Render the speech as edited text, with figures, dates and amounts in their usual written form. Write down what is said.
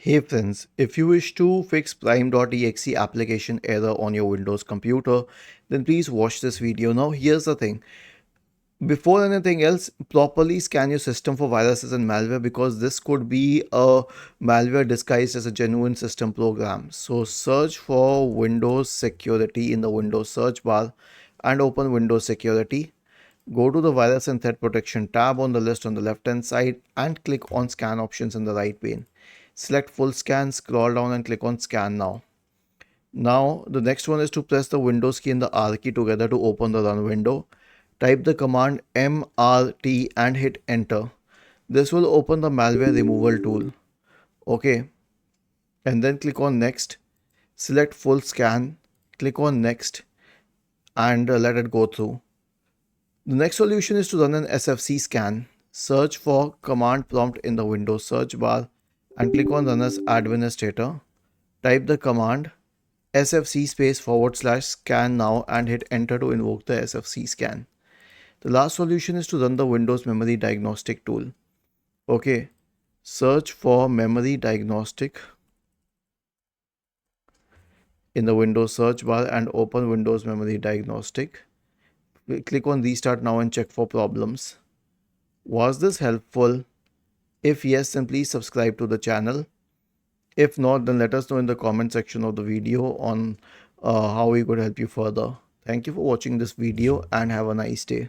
Hey friends, if you wish to fix Prime.exe application error on your Windows computer, then please watch this video. Now here's the thing. Before anything else, properly scan your system for viruses and malware because this could be a malware disguised as a genuine system program. So search for Windows Security in the Windows search bar and open Windows Security. Go to the Virus and Threat Protection tab on the list on the left hand side and click on Scan options in the right pane. Select Full Scan, scroll down and click on Scan Now. Now, the next one is to press the Windows key and the R key together to open the Run window. Type the command MRT and hit Enter. This will open the malware removal tool. Okay, and then click on Next. Select Full Scan, click on Next, and let it go through. The next solution is to run an SFC scan. Search for command prompt in the Windows search bar and click on Run as Administrator. Type the command sfc /scan now and hit enter to invoke the SFC scan. The last solution is to run the Windows Memory Diagnostic tool. Okay, search for Memory Diagnostic in the Windows search bar and open Windows Memory Diagnostic. Click on Restart Now and check for problems. Was this helpful? If yes, then please subscribe to the channel. If not, then let us know in the comment section of the video on how we could help you further. Thank you for watching this video and have a nice day.